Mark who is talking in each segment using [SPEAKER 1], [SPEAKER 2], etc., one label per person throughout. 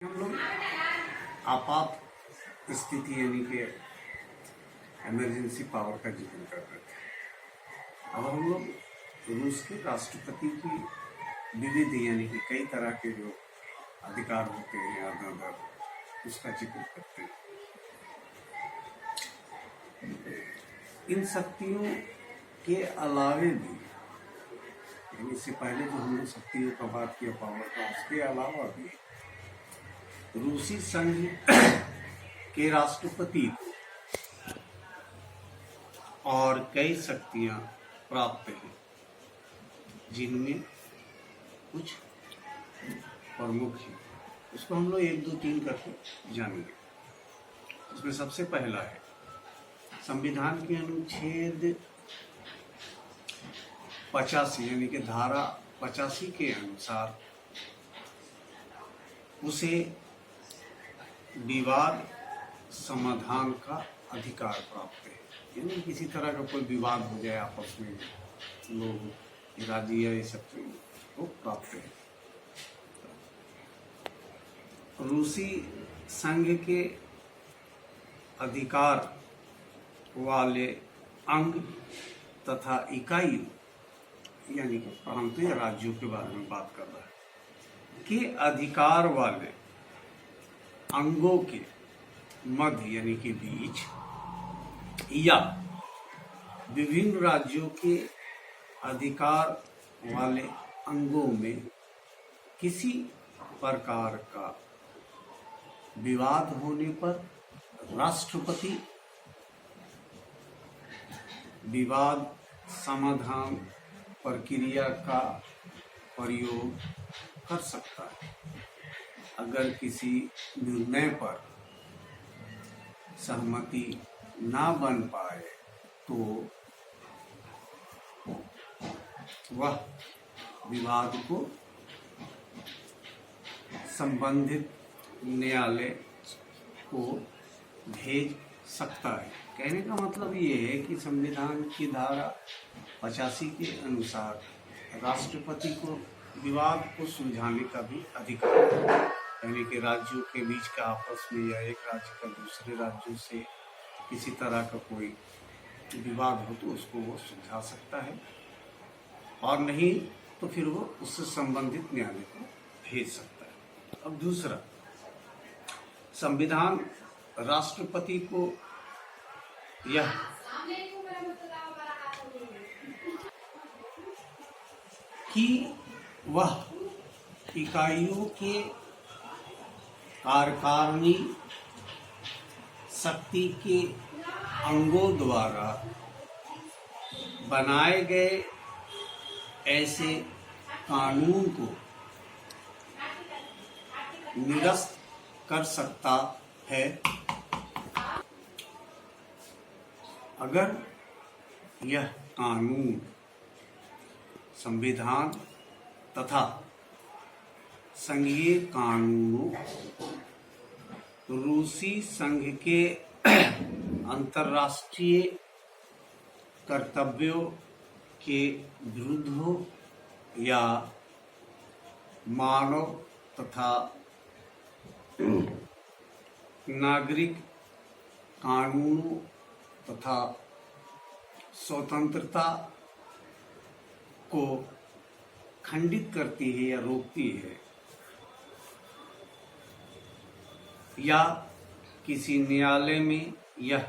[SPEAKER 1] हम लोग आपात स्थिति यानी कि इमरजेंसी पावर का जिक्र कर रहे थे। अब हम लोग रूस के राष्ट्रपति की विविध यानी कि कई तरह के जो अधिकार होते हैं अदर उसका जिक्र करते हैं। इन शक्तियों के अलावे भी यानी इससे पहले जो हम लोग शक्तियों का बात किया पावर का, उसके अलावा भी रूसी संघ के राष्ट्रपति को और कई शक्तियां प्राप्त हैं, जिनमें कुछ प्रमुख हैं। उसको हम लोग 1, 2, 3 करके जानेंगे। उसमें सबसे पहला है संविधान के अनुच्छेद 85 यानी कि धारा 85 के अनुसार उसे विवाद समाधान का अधिकार प्राप्त है। यानी किसी तरह का कोई विवाद हो जाए आपस में, लोग राज्य या ये सब को प्राप्त है। रूसी संघ के अधिकार वाले अंग तथा इकाई यानी कि प्रांत या राज्यों के बारे में बात कर रहा है कि अधिकार वाले अंगों के मध्य यानी कि बीच या विभिन्न राज्यों के अधिकार वाले अंगों में किसी प्रकार का विवाद होने पर राष्ट्रपति विवाद समाधान प्रक्रिया का प्रयोग कर सकता है। अगर किसी निर्णय पर सहमति ना बन पाए तो वह विवाद को संबंधित न्यायालय को भेज सकता है। कहने का मतलब ये है कि संविधान की धारा 85 के अनुसार राष्ट्रपति को विवाद को सुलझाने का भी अधिकार है। यानी कि राज्यों के बीच का आपस में या एक राज्य का दूसरे राज्यों से किसी तरह का कोई विवाद हो तो उसको वो सुलझा सकता है, और नहीं तो फिर वो उससे संबंधित न्यायालय को भेज सकता है। अब दूसरा, संविधान राष्ट्रपति को यह कि वह इकाइयों के कार्यकारिणी शक्ति के अंगों द्वारा बनाए गए ऐसे कानून को निरस्त कर सकता है अगर यह कानून संविधान तथा संघीय कानूनों, रूसी संघ के अंतर्राष्ट्रीय कर्तव्यों के विरुद्ध हो या मानव तथा नागरिक कानूनों तथा स्वतंत्रता को खंडित करती है या रोकती है, या किसी न्यायालय में यह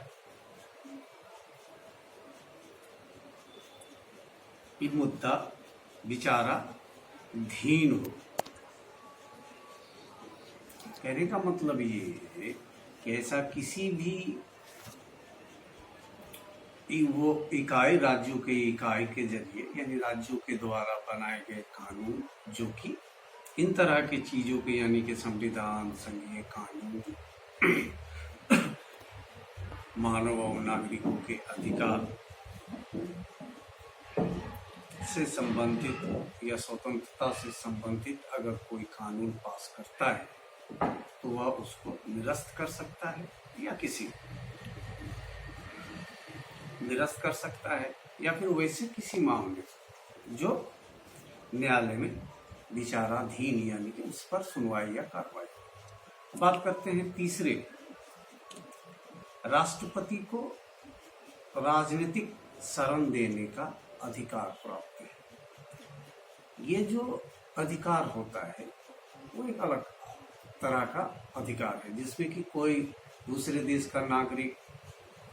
[SPEAKER 1] मुद्दा विचाराधीन हो। कहने का मतलब ये है कि ऐसा किसी भी वो इकाई, राज्यों के इकाई के जरिए यानी राज्यों के द्वारा बनाए गए कानून जो कि इन तरह की चीजों के यानी कि संविधान, संघीय कानून, मानव और नागरिकों के अधिकार से संबंधित या स्वतंत्रता से संबंधित अगर कोई कानून पास करता है तो वह उसको निरस्त कर सकता है या किसी निरस्त कर सकता है, या फिर वैसे किसी मामले जो न्यायालय में विचाराधीन यानी कि उस पर सुनवाई या कार्रवाई। बात करते हैं तीसरे, राष्ट्रपति को राजनीतिक शरण देने का अधिकार प्राप्त है। ये जो अधिकार होता है वो एक अलग तरह का अधिकार है, जिसमें कि कोई दूसरे देश का नागरिक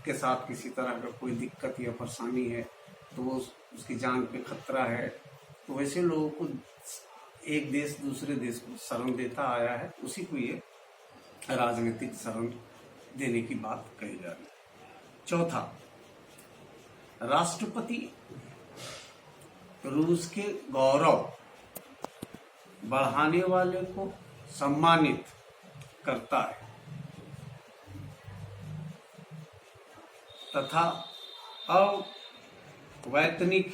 [SPEAKER 1] के साथ किसी तरह का कोई दिक्कत या परेशानी है तो वो उसकी जान पे खतरा है, तो वैसे लोगों को एक देश दूसरे देश को शरण देता आया है, उसी को ये राजनीतिक शरण देने की बात कही जा रही है। चौथा, राष्ट्रपति रूस के गौरव बढ़ाने वाले को सम्मानित करता है तथा अवैतनिक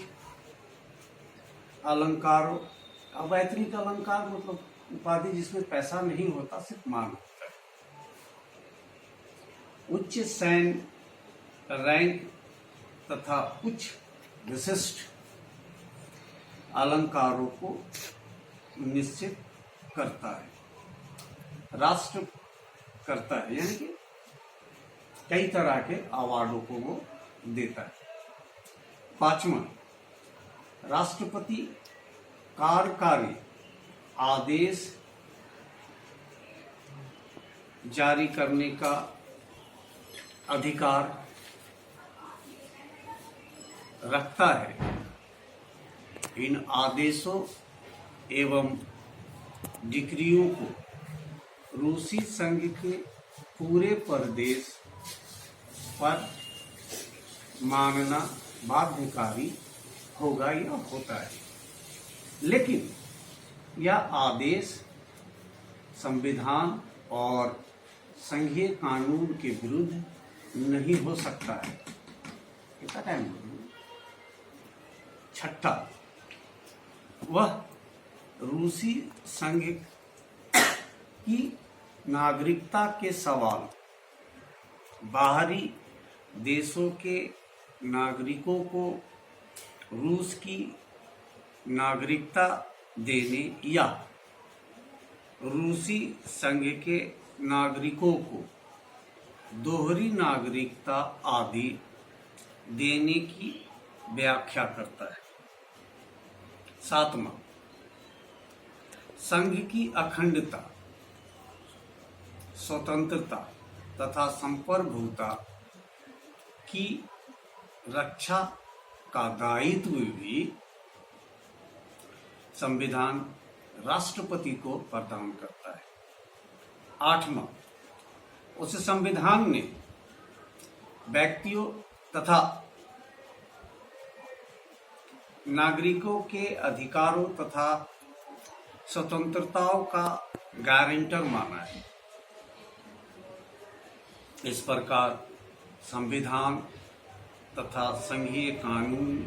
[SPEAKER 1] अलंकारों, अवैतनिक अलंकार मतलब उपाधि जिसमें पैसा नहीं होता, सिर्फ मान होता है, उच्च सैन्य रैंक तथा उच्च विशिष्ट अलंकारों को निश्चित करता है, राष्ट्र करता है, यानी कि कई तरह के अवार्डों को वो देता है। पांचवा, राष्ट्रपति कार्यकारी आदेश जारी करने का अधिकार रखता है। इन आदेशों एवं डिक्रियों को रूसी संघ के पूरे प्रदेश पर मानना बाध्यकारी होगा या होता है, लेकिन यह आदेश संविधान और संघीय कानून के विरुद्ध नहीं हो सकता है। कितना टाइम? छठा, वह रूसी संघ की नागरिकता के सवाल बाहरी देशों के नागरिकों को रूस की नागरिकता देने या रूसी संघ के नागरिकों को दोहरी नागरिकता आदि देने की व्याख्या करता है। सातवां, संघ की अखंडता, स्वतंत्रता तथा संप्रभुता की रक्षा का दायित्व भी संविधान राष्ट्रपति को प्रदान करता है। आठवां, उस संविधान ने व्यक्तियों तथा नागरिकों के अधिकारों तथा स्वतंत्रताओं का गारंटर माना है। इस प्रकार संविधान तथा संघीय कानून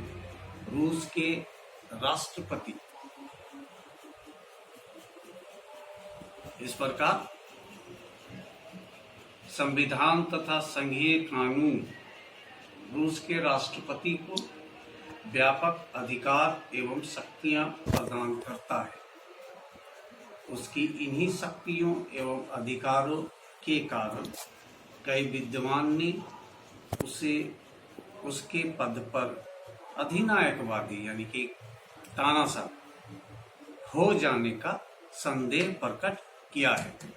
[SPEAKER 1] रूस के राष्ट्रपति, इस प्रकार संविधान तथा संघीय कानून रूस के राष्ट्रपति को व्यापक अधिकार एवं शक्तियां प्रदान करता है। उसकी इन्हीं शक्तियों एवं अधिकारों के कारण कई विद्वान ने उसे उसके पद पर अधिनायकवादी यानी कि तानाशाह हो जाने का संदेह प्रकट किया है।